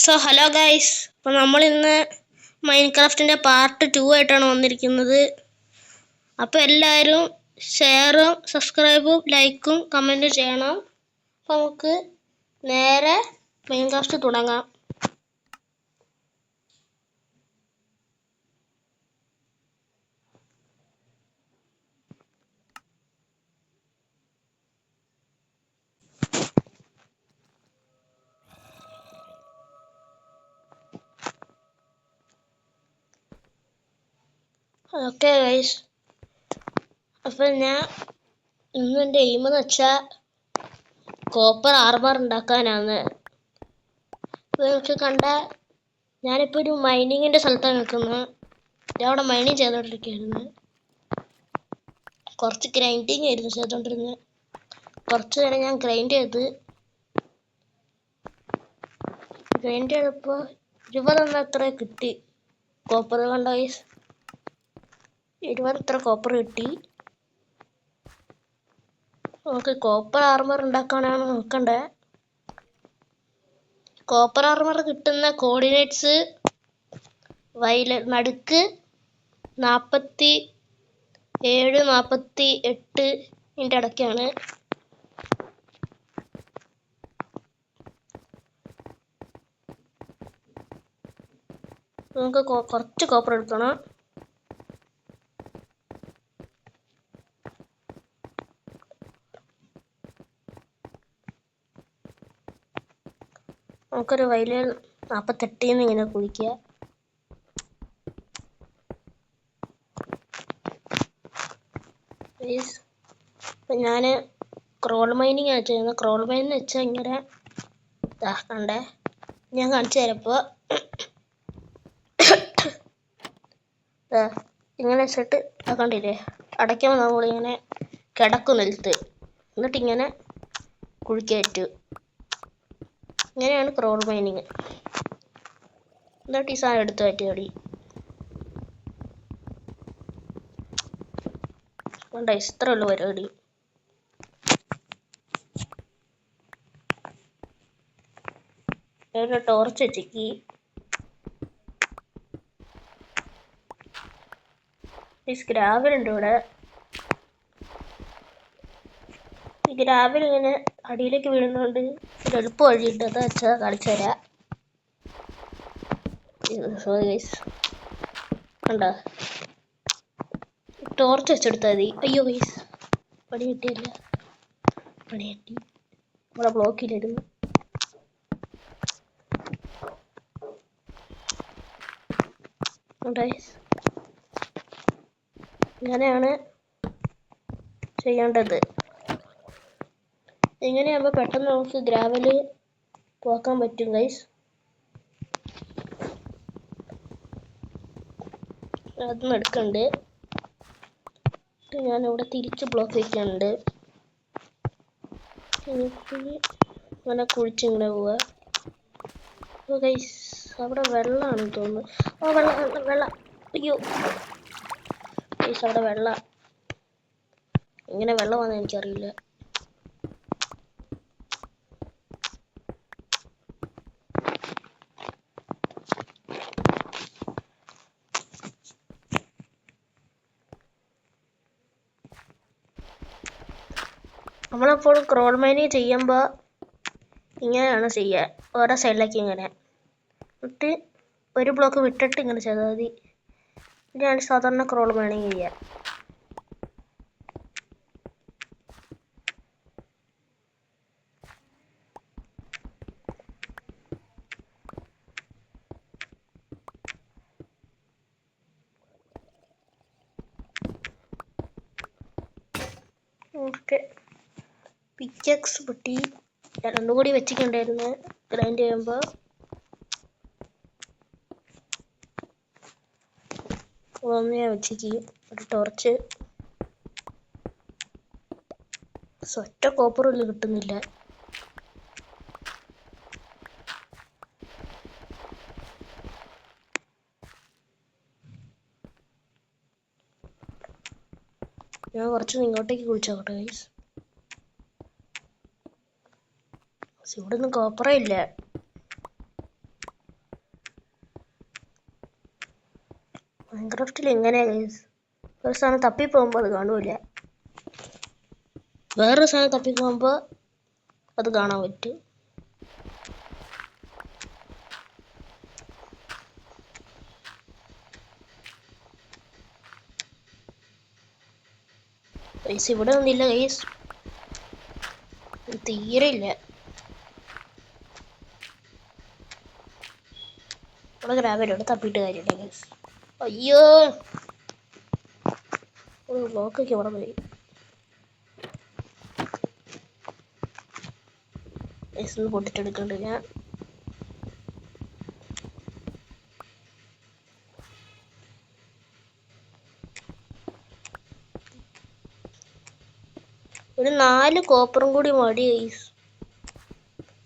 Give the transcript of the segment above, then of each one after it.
Hello guys, അപ്പോൾ നമ്മൾ ഇന്ന് മൈൻക്രാഫ്റ്റിൻ്റെ പാർട്ട് 2 ആയിട്ടാണ് വന്നിരിക്കുന്നത്. അപ്പോൾ എല്ലാവരും ഷെയറും സബ്സ്ക്രൈബും ലൈക്കും കമൻറ്റും ചെയ്യണം. അപ്പോൾ നമുക്ക് നേരെ മൈൻക്രാഫ്റ്റ് തുടങ്ങാം. ഓക്കെ ഗൈസ്, അപ്പോൾ ഞാൻ ഇന്ന് എൻ്റെ എയിം എന്ന് വെച്ചാൽ കോപ്പർ ആർമർ ഉണ്ടാക്കാനാണ്. അപ്പോൾ നിങ്ങൾക്ക് കണ്ട ഞാനിപ്പോൾ ഒരു മൈനിങ്ങിൻ്റെ സ്ഥലത്താണ് നിൽക്കുന്നത്. ഞാൻ അവിടെ മൈനിങ് ചെയ്തുകൊണ്ടിരിക്കുകയായിരുന്നു. കുറച്ച് ഗ്രൈൻഡിങ് ആയിരുന്നു ചെയ്തുകൊണ്ടിരുന്നത്. കുറച്ച് നേരം ഞാൻ ഗ്രൈൻഡ് ചെയ്തപ്പോൾ 20 എത്ര കിട്ടി കോപ്പർ. കണ്ട ഗൈസ്, 20 എത്ര കോപ്പർ കിട്ടി. നമുക്ക് കോപ്പർ ആർമർ ഉണ്ടാക്കാനാണ് നോക്കണ്ടേ. കോപ്പർ ആർമർ കിട്ടുന്ന കോർഡിനേറ്റ്സ് നടുക്ക് 47, 48 ഇടയ്ക്കാണ്. നമുക്ക് കുറച്ച് കോപ്പർ എടുക്കണം. നമുക്കൊരു വലിയ 48 ഇങ്ങനെ കുഴിക്കുക. ഇപ്പം ഞാൻ ക്രോൾ മൈനിങ് ആണ് ചെയ്യുന്നത്. ക്രോൾ മൈനിങ് വെച്ചാൽ ഇങ്ങനെ കണ്ടേ, ഞാൻ കാണിച്ചു തരപ്പോൾ ഇങ്ങനെ വെച്ചിട്ട് കണ്ടില്ലേ, അടയ്ക്കുമ്പോൾ നമ്മളിങ്ങനെ കിടക്കും നിലത്ത്, എന്നിട്ടിങ്ങനെ കുഴിക്കയറ്റു. ഇങ്ങനെയാണ് ക്രോൾ മൈനിങ്. എന്നിട്ട് ഈ സാധനം എടുത്ത് പറ്റി അടി വേണ്ട, ഇത്രയുള്ള പരിപാടി. ഒരു ടോർച്ച് വെച്ചേക്ക്. ഗ്രാവലുണ്ട് ഇവിടെ. ഈ ഗ്രാവൽ ഇങ്ങനെ അടിയിലേക്ക് വീഴുന്നതുകൊണ്ട് ഒരു എളുപ്പ വഴിയുണ്ട്. അത് വെച്ചാൽ കാണിച്ചു തരാം. കണ്ടോ, ടോർച്ച് വെച്ചെടുത്താൽ മതി. അയ്യോ ഗൈസ്, പണി കിട്ടിയല്ല. പണി കിട്ടി, നമ്മളെ ബ്ലോക്കിലിരുന്നു. ഇങ്ങനെയാണ് ചെയ്യേണ്ടത്. ഇങ്ങനെയാകുമ്പോൾ പെട്ടെന്ന് നമുക്ക് ഗ്രാവല് പോക്കാൻ പറ്റും ഗൈസ്. അതൊന്നും എടുക്കണ്ട്. ഞാനിവിടെ തിരിച്ച് ബ്ലോക്ക് വയ്ക്കാനുണ്ട്. ഇങ്ങനെ കുഴിച്ചിങ്ങനെ പോവുക. അപ്പോൾ ഗൈസ്, അവിടെ വെള്ളമാണെന്ന് തോന്നുന്നു. വെള്ളം. അയ്യോ ഗൈസ്, അവിടെ വെള്ളം. ഇങ്ങനെ വെള്ളം വന്ന് എനിക്കറിയില്ല. നമ്മളെപ്പോഴും ക്രോൾ മൈനിങ് ചെയ്യുമ്പോൾ ഇങ്ങനെയാണ് ചെയ്യുക. ഓരോ സൈഡിലേക്ക് ഇങ്ങനെ എന്നിട്ട് ഒരു ബ്ലോക്ക് വിട്ടിട്ട് ഇങ്ങനെ ചെയ്താൽ മതി. ഇതാണ് സാധാരണ ക്രോൾ മൈനിങ് ചെയ്യുക. ഓക്കെ, പിക്കക്സ് പൊട്ടി. രണ്ടും കൂടി വെച്ചിട്ടുണ്ടായിരുന്നു ഗ്രൈൻഡ് ചെയ്യുമ്പോൾ. ഞാൻ വെച്ചിട്ട് ഒരു ടോർച്ച്. ഒറ്റ കോപ്പറും കിട്ടുന്നില്ല. ഞാൻ കുറച്ച് ഇങ്ങോട്ടേക്ക് കുഴിച്ചോട്ടെ ഗൈസ്. ഇവിടെ ഒന്നും കോപ്പറേ ഇല്ല. മൈൻക്രാഫ്റ്റിൽ എങ്ങനെയാ ഗൈസ്? ഒരു സാധനം തപ്പിപ്പോകുമ്പോൾ അത് കാണൂല, വേറൊരു സാധനം തപ്പിപ്പോകുമ്പോൾ അത് കാണാൻ പറ്റും. ഗൈസ് ഇവിടെ ഒന്നില്ല ഗൈസ്, തീരെ ഇല്ല. ഇവിടെ ഗ്രാബിലോട്ട് തപ്പിയിട്ട് കാര്യമില്ല ഗൈസ്. അയ്യോ ബ്ലോക്കൊക്കെ ഇവിടെ പോയി ഗൈസ്. ഒന്ന് പൊട്ടിട്ടെടുക്കണ്ട് ഞാൻ. ഒരു 4 കോപ്പറും കൂടി മതി ഗൈസ്.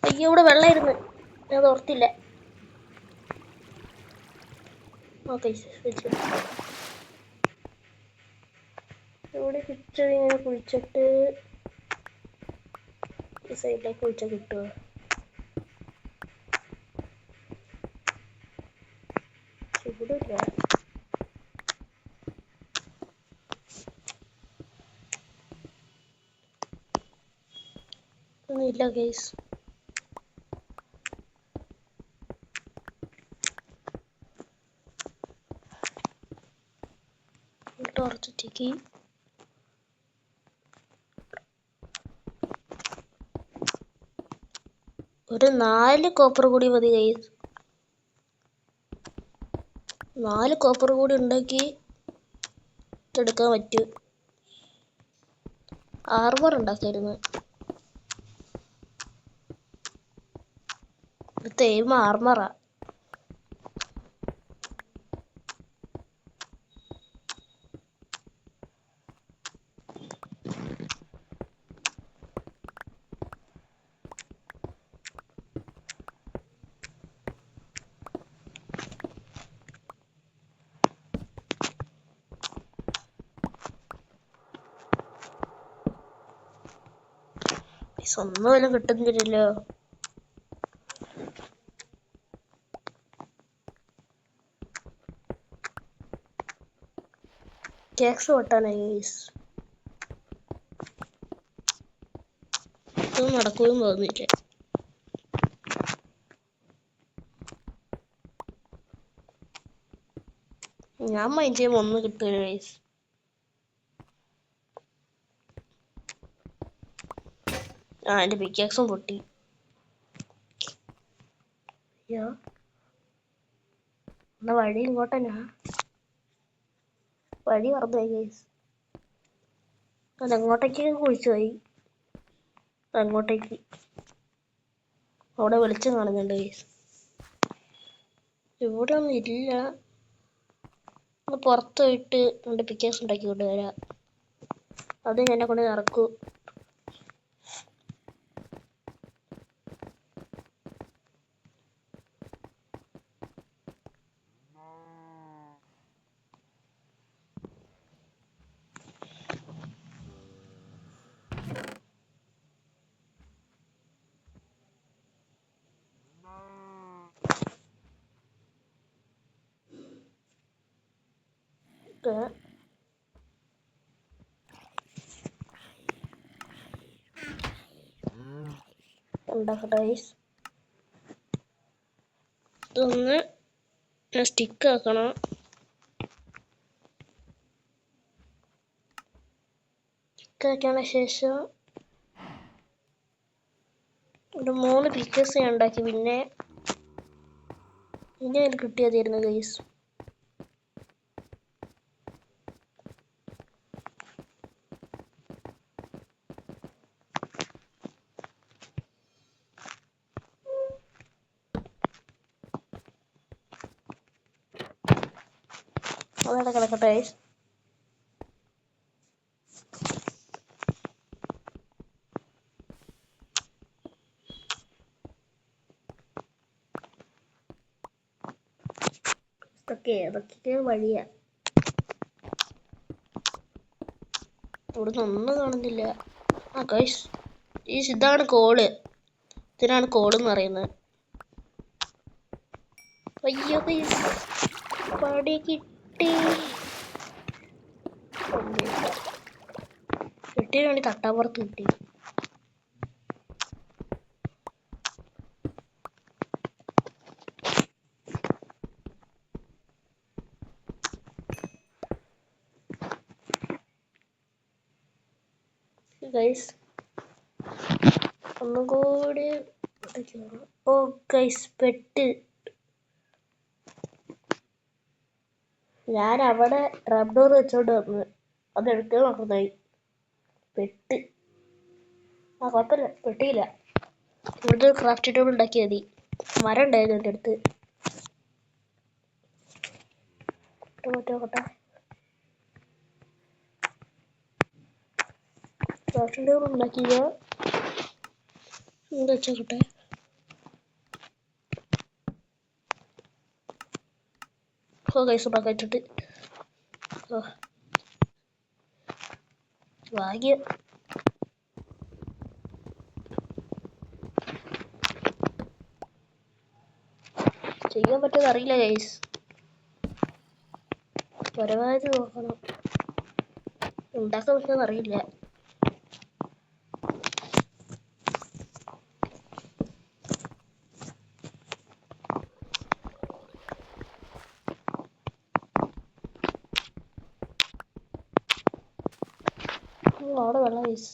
അയ്യോ ഇവിടെ വെള്ളമായിരുന്നു, ഞാൻ ഓർത്തില്ല. ഓക്കെ ഇവിടെ കിച്ചടി ഇങ്ങനെ കുഴിച്ചിട്ട് ഈ സൈഡിലേക്ക് കുഴിച്ചാൽ കിട്ടുമോ? ഇവിടെ ഇല്ല. ഒന്നുമില്ല ഗൈസ്. ടോർച്ചറ്റിക്ക് ഒരു 4 കോപ്പർ കൂടി മതി ഗൈസ്. 4 കോപ്പർ കൂടി ഉണ്ടാക്കി എടുക്കാൻ പറ്റും. ആർമർ ഉണ്ടാക്കായിരുന്നു. തേയ്മ ആർമറാ. ഒന്നും പോലും കിട്ടുന്നില്ലല്ലോ. ടാക്സ് പൊട്ടാനായി ഗൈസ്. ഇതൊന്നും നടക്കുകയും പോകുന്നില്ല. ഞാൻ മൈൻഡ് ചെയ്യുമ്പോൾ ഒന്നും കിട്ടൂല ഗൈസ്. എൻ്റെ പിക്കാക്സും പൊട്ടി. അയ്യോ എന്നാ വഴി ഇങ്ങോട്ടന്നാ, വഴി മറന്നുപോയി ഗൈസ്. അതെങ്ങോട്ടേക്ക് കുഴിച്ചു പോയി, അങ്ങോട്ടേക്ക്. അവിടെ വെളിച്ചം കാണുന്നുണ്ട് ഗൈസ്. ഇവിടെ ഒന്നും ഇല്ല. പുറത്ത് പോയിട്ട് എൻ്റെ പിക്കാക്സ് ഉണ്ടാക്കി കൊണ്ടുവരാം. അത് എന്നെ കൊണ്ട് നടക്കൂ. ഉണ്ടാക്കട്ടെ ഗൈസ്. ഇതൊന്ന് സ്റ്റിക്ക് ആക്കണം. സ്റ്റിക്ക് ആക്കിയതിന് ശേഷം ഒരു 3 പിക്കേഴ്സ് ഞാൻ ഉണ്ടാക്കി. പിന്നെ എനിക്ക് കിട്ടിയതായിരുന്നു ഗൈസ്. അതവിടെ കിടക്കട്ടെ ഗൈസ്. അതൊക്കെ വഴിയാ. ഇവിടുന്ന് ഒന്നും കാണുന്നില്ല. ആ ഗൈസ്, ഇതാണ് കോള്. ഇതിനാണ് കോളെന്ന് പറയുന്നത്. അയ്യോ ഗൈസ്, പടിക്ക് കിട്ടിയ വേണ്ടി തട്ടാപ്പുറത്ത് കിട്ടി. ഗൈസ് ഒന്നും കൂടി. ഓ ഗൈസ് പെട്ട്. ഞാൻ അവിടെ ട്രാപ്പ് ഡോർ വെച്ചോണ്ട് വന്ന് അതെടുത്ത് നോക്കുന്നതായി. പെട്ട്. ആ കുഴപ്പമില്ല, പെട്ടിയില്ല. ഇവിടുത്തെ ക്രാഫ്റ്റ് ടേബിൾ ഉണ്ടാക്കിയാൽ മതി. മരം ഉണ്ടായിരുന്നു എൻ്റെ അടുത്ത്. ക്രാഫ്റ്റ് ടേബിൾ ഉണ്ടാക്കിയ വെച്ചോട്ടെ. ഓ ഗൈസ് ഉണ്ടാക്കിയിട്ടുണ്ട്. ഓ ഭാഗ്യം. ചെയ്യാൻ പറ്റുമെന്ന് അറിയില്ല ഗൈസ്. പരമാവധി നോക്കണം. ഉണ്ടാക്കാൻ പറ്റുമെന്ന് അറിയില്ല. അവിടെ വെള്ളം ഗൈസ്.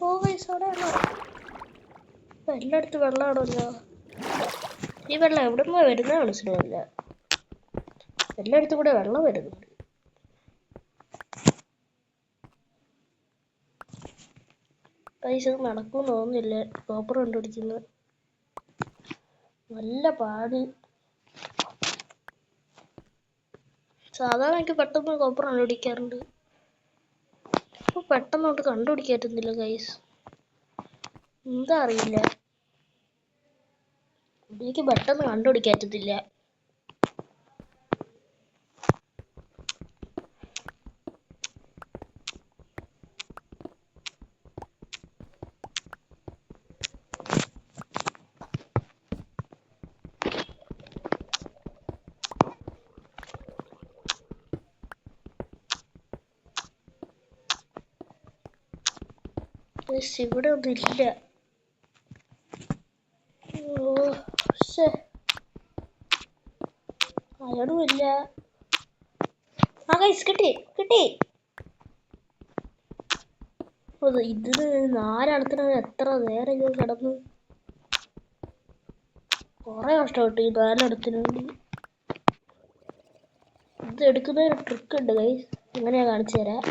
ഓ ഗൈസ് അവിടെ വെള്ളം. എല്ലായിടത്തും വെള്ളമാണല്ലോ. ഈ വെള്ളം എവിടെ നിന്നാ വരുന്നത് മനസ്സിലാവില്ല. എല്ലായിടത്തും കൂടെ വെള്ളം വരുന്നുണ്ട്. പൈസ നടക്കുമെന്ന് തോന്നുന്നില്ല. കോപ്പർ കണ്ടുപിടിക്കുന്നത് നല്ല പാട്. സാധാരണ എനിക്ക് പെട്ടെന്ന് കോപ്പർ കണ്ടുപിടിക്കാറുണ്ട്. ഇപ്പൊ പെട്ടെന്ന് തൊട്ട് കണ്ടുപിടിക്കാൻ പറ്റുന്നില്ല ഗൈസ്. എന്താ അറിയില്ല, എനിക്ക് പെട്ടെന്ന് കണ്ടുപിടിക്കാൻ പറ്റത്തില്ല. ഇവിടെ ഒന്നും ഇല്ല. അയാളും ഇല്ല. ആ ഗൈസ് കിട്ടി കിട്ടി. ഇതിന് 4 എണ്ണത്തിന് എത്ര നേരം ഇത് കിടന്നു. കുറെ കഷ്ടപ്പെട്ടു ഈ 4 എണ്ണത്തിന് വേണ്ടി. ഇത് എടുക്കുന്നൊരു ട്രിക്ക് ഉണ്ട് ഗൈസ്. എങ്ങനെയാ കാണിച്ചു തരാം.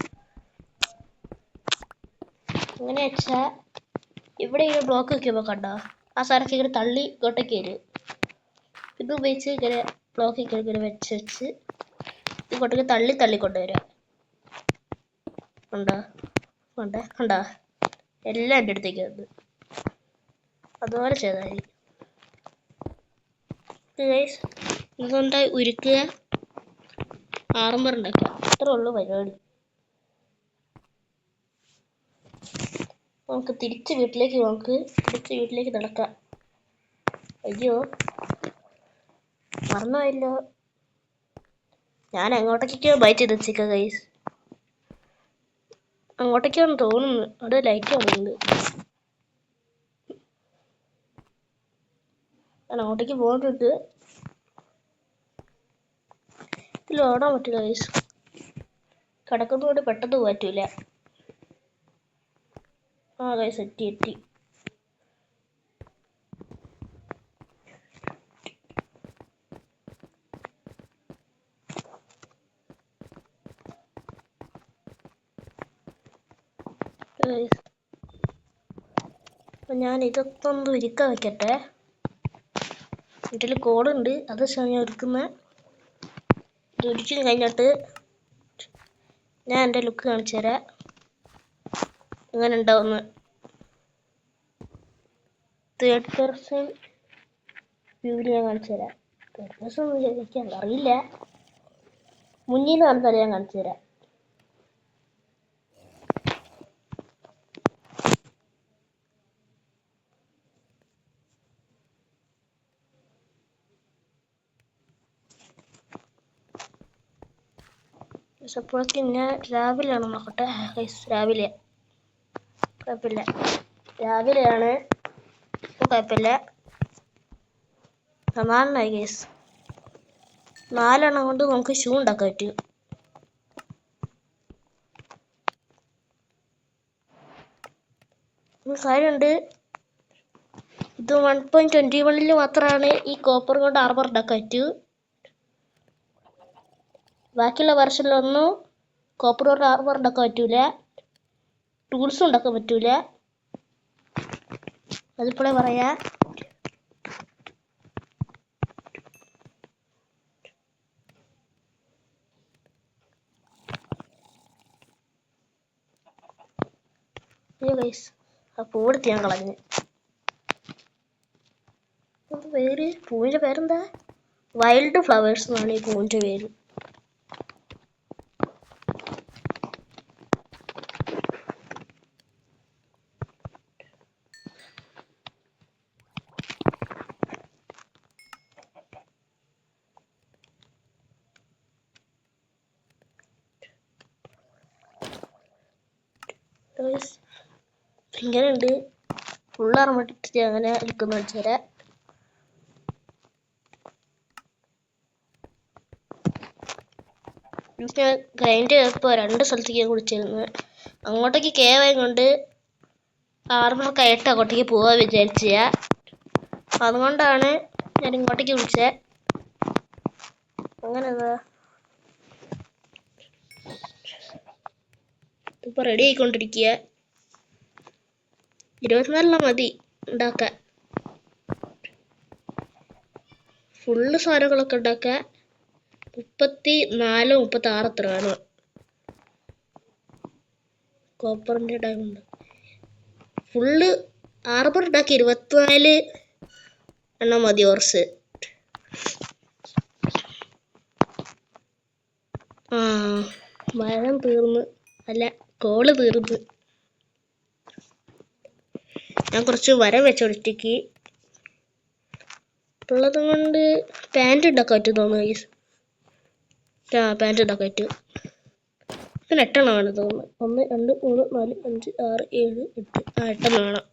എങ്ങനെയാ വെച്ചാ ഇവിടെ ഈ ബ്ലോക്ക് വെക്കുമ്പോ കണ്ടോ, ആ സാധനമൊക്കെ ഇങ്ങനെ തള്ളി ഇങ്ങോട്ടേക്ക് വരും. ഇത് ഉപയോഗിച്ച് ഇങ്ങനെ ബ്ലോക്ക് ഇങ്ങനെ വെച്ച് ഇങ്ങോട്ടേക്ക് തള്ളി തള്ളി കൊണ്ടുവരാം. കണ്ടോ കണ്ടേ കണ്ടോ, എല്ലാം എൻ്റെ അടുത്തേക്ക് വന്നു. അതുപോലെ ചെയ്താൽ മതി ഗൈസ്. ഇതുകൊണ്ട് ഉരുക്കുക, ആർമർ ഉണ്ടാക്കുക. ഇത്രേ ഉള്ളൂ പരിപാടി. നമുക്ക് തിരിച്ച് വീട്ടിലേക്ക് നടക്കാം. അയ്യോ മറന്നുപോയല്ലോ. ഞാൻ അങ്ങോട്ടേക്കോ ബൈറ്റ് ചെയ്ത് വെച്ചേക്കാം ഗൈസ്. അങ്ങോട്ടേക്കാന്ന് തോന്നുന്നു. അവിടെ ലൈറ്റ് കാണുന്നുണ്ട്. ഞാൻ അങ്ങോട്ടേക്ക് പോകുന്നുണ്ട്. ഇതിൽ ഓടാൻ പറ്റില്ല ഗൈസ്. കിടക്കുന്നതുകൊണ്ട് പെട്ടെന്ന് പറ്റൂല. ആ ഗൈസ് എത്തി. അപ്പൊ ഞാൻ ഇതൊക്കെ ഒന്ന് ഒരുക്കാൻ വെക്കട്ടെ. വീട്ടിൽ കോളുണ്ട്, അത് ഞാൻ ഒരുക്കുന്ന. ഇത് ഒരിച്ചു കഴിഞ്ഞിട്ട് ഞാൻ എൻ്റെ ലുക്ക് കാണിച്ചു തരാം. എങ്ങനെ ഉണ്ടാവുന്ന തേർഡ് പേഴ്സൺ വ്യൂവിൽ ഞാൻ കാണിച്ചു തരാം. തേർഡ് പേഴ്സൺ എനിക്ക് അറിയില്ല, മുന്നിൽ നിന്ന് കാണുന്നത് ഞാൻ കാണിച്ചു തരാം. അപ്പോഴേക്കും ഞാൻ രാവിലെയാണ് നോക്കട്ടെ. രാവിലെ കുഴപ്പമില്ല, രാവിലെയാണ്, കുഴപ്പമില്ല. 4 ഗൈസ്. 4 കൊണ്ട് നമുക്ക് ഷൂ ഉണ്ടാക്കാൻ പറ്റും. കാര്യമുണ്ട്, ഇത് 1.21 മാത്രമാണ് ഈ കോപ്പർ കൊണ്ട് ആർമർ ഉണ്ടാക്കാൻ പറ്റൂ. ബാക്കിയുള്ള വെർഷനിലൊന്നും കോപ്പർ കൊണ്ട് ആർമർ ഉണ്ടാക്കാൻ പറ്റൂല, ടൂൾസും ഉണ്ടാക്കാൻ പറ്റൂല. അതിപ്പോഴേ പറയാ. ആ പൂവെടുത്ത് ഞാൻ കളഞ്ഞ്. പേര്, പൂവിൻ്റെ പേരെന്താ? വൈൽഡ് ഫ്ലവേഴ്സ് എന്നാണ് ഈ പൂവിൻ്റെ പേര്. ഇങ്ങനെയുണ്ട്. ഫുള്ള് അറമിട്ടിട്ട് അങ്ങനെ നിൽക്കുന്ന വെച്ചാൽ ഞാൻ ഗ്രൈൻഡ് ചെയ്തപ്പോൾ 2 സ്ഥലത്തേക്ക് കുടിച്ചിരുന്നു. അങ്ങോട്ടേക്ക് കേവായി കൊണ്ട് ആർമർ കയറ്റ് അങ്ങോട്ടേക്ക് പോകാൻ വിചാരിച്ച, അതുകൊണ്ടാണ് ഞാൻ ഇങ്ങോട്ടേക്ക് വിളിച്ചത്. അങ്ങനെ ഇപ്പൊ റെഡി ആയിക്കൊണ്ടിരിക്കുക. 24 മതി ഉണ്ടാക്കാൻ. ഫുള്ള് സാധനങ്ങളൊക്കെ ഉണ്ടാക്കാൻ 34 36 അത്ര വേണം. കോപ്പറിൻ്റെ ഡയമണ്ട് ഫുള്ള് ആർമർ ഉണ്ടാക്കി 24 എണ്ണം മതി ഹോർസ്. മരം തീർന്ന്, അല്ല കോള് തീർന്ന്. ഞാൻ കുറച്ച് വരം വെച്ചൊടിച്ചേക്ക് ഉള്ളത് കൊണ്ട് പാൻറ് ഉണ്ടാക്കാൻ പറ്റും തോന്നുന്നു. പാൻറ് ഉണ്ടാക്കാൻ പറ്റും. പിന്നെ 8 എണ്ണം വേണം തോന്നുന്നു. 1 2 3 4 5 6 7 8. 8 എണ്ണം വേണം.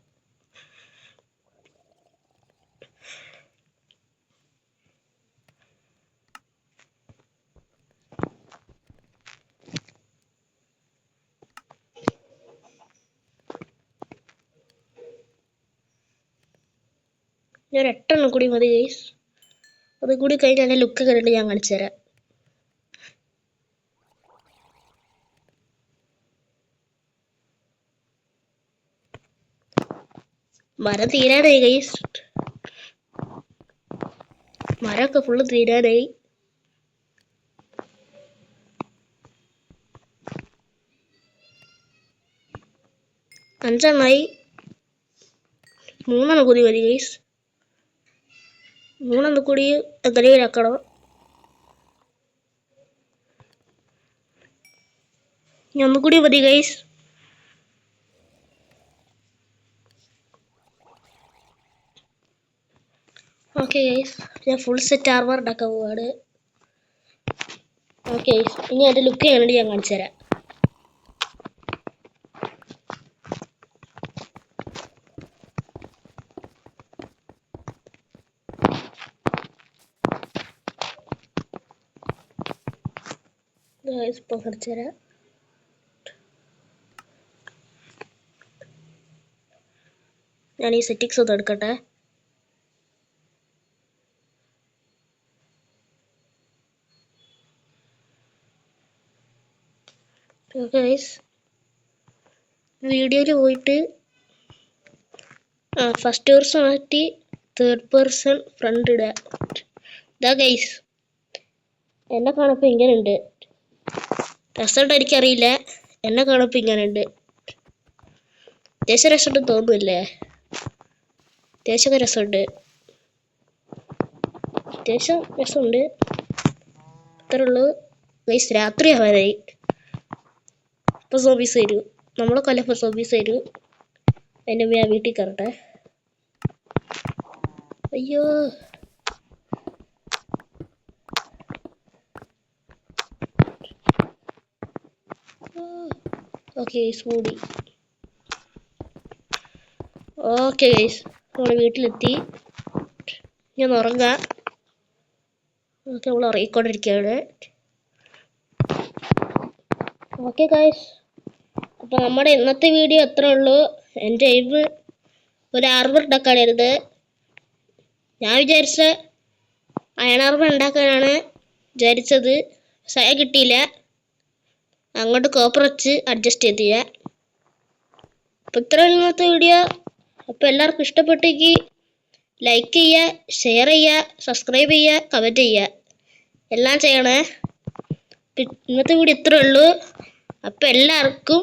ഞാൻ 8 എണ്ണം കൂടി മതി ഗൈസ്. അത് കൂടി കഴിഞ്ഞാൽ എൻ്റെ ലുക്ക് കണ്ടിട്ട് ഞാൻ കാണിച്ചു തരാം. മരം തീരാനായി ഗൈസ്. മരമൊക്കെ ഫുള്ള് തീരാനായി. 5 എണ്ണമായി. 3 എണ്ണം കൂടി മതി ഗൈസ്. 3 എണ്ണം കൂടി എങ്ങനെയും ആക്കണം. ഇനി ഒന്നുകൂടി മതി ഗൈസ്. ഓക്കെ ഗൈസ്, ഞാൻ ഫുൾ സെറ്റ് ആർമർ ഉണ്ടാക്കാൻ പോവാണ്. ഓക്കെ ഗൈസ്, ഇനി എൻ്റെ ലുക്ക് ചെയ്യാനായിട്ട് ഞാൻ കാണിച്ചു തരാം. ഇപ്പോൾ കാണിച്ചു തരാം. ഞാൻ ഈ സെറ്റിങ്സ് ഒന്ന് എടുക്കട്ടെ. ഗൈസ്, വീഡിയോയിൽ പോയിട്ട് ഫസ്റ്റ് പേഴ്സൺ മാറ്റി 3rd പേഴ്സൺ ഫ്രണ്ട് ഇടുക. ഇതാ ഗൈസ്, എന്നെ കാണപ്പോൾ ഇങ്ങനെ ഉണ്ട്. രസമുണ്ട് എനിക്കറിയില്ല, എന്നെ കാണപ്പോൾ ഇങ്ങനെ ഉണ്ട്. അത്യാവശ്യം രസമുണ്ടെന്ന് തോന്നുന്നില്ലേ? അത്യാവശ്യമൊക്കെ രസമുണ്ട്. അത്യാവശ്യം രസമുണ്ട്. അത്രേ ഉള്ളൂ ഗൈസ്. രാത്രി ആവാനായി. ഇപ്പോൾ സോംബീസ് വരൂ. നമ്മളെ കൊല്ലപ്പോൾ സോംബീസ് വരൂ. എൻ്റെ ഞാൻ വീട്ടിൽ കയറട്ടെ. അയ്യോ, ഓക്കെ മൂടി. ഓക്കെ ഗൈസ്, നമ്മൾ വീട്ടിലെത്തി. ഞാൻ ഉറങ്ങാം. ഓക്കെ, നമ്മൾ ഉറങ്ങിക്കൊണ്ടിരിക്കുകയാണ്. ഓക്കെ ഗൈസ്, അപ്പോൾ നമ്മുടെ ഇന്നത്തെ വീഡിയോ എത്ര ഉള്ളൂ. എൻ്റെ എയിം ഒരു ആർമർ ഉണ്ടാക്കാനായിരുന്നു. ഞാൻ വിചാരിച്ച അയൺ ആർമർ ഉണ്ടാക്കാനാണ് വിചാരിച്ചത്. സയ കിട്ടിയില്ല. അങ്ങോട്ട് കോപ്പർ വെച്ച് അഡ്ജസ്റ്റ് ചെയ്ത് ചെയ്യാം. അപ്പോൾ ഇത്ര ഇന്നത്തെ വീഡിയോ. അപ്പോൾ എല്ലാവർക്കും ഇഷ്ടപ്പെട്ടെങ്കിൽ ലൈക്ക് ചെയ്യുക, ഷെയർ ചെയ്യുക, സബ്സ്ക്രൈബ് ചെയ്യുക, കമൻറ്റ് ചെയ്യുക, എല്ലാം ചെയ്യണേ. ഇന്നത്തെ വീഡിയോ ഇത്രേ ഉള്ളൂ. അപ്പോൾ എല്ലാവർക്കും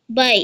ബൈ.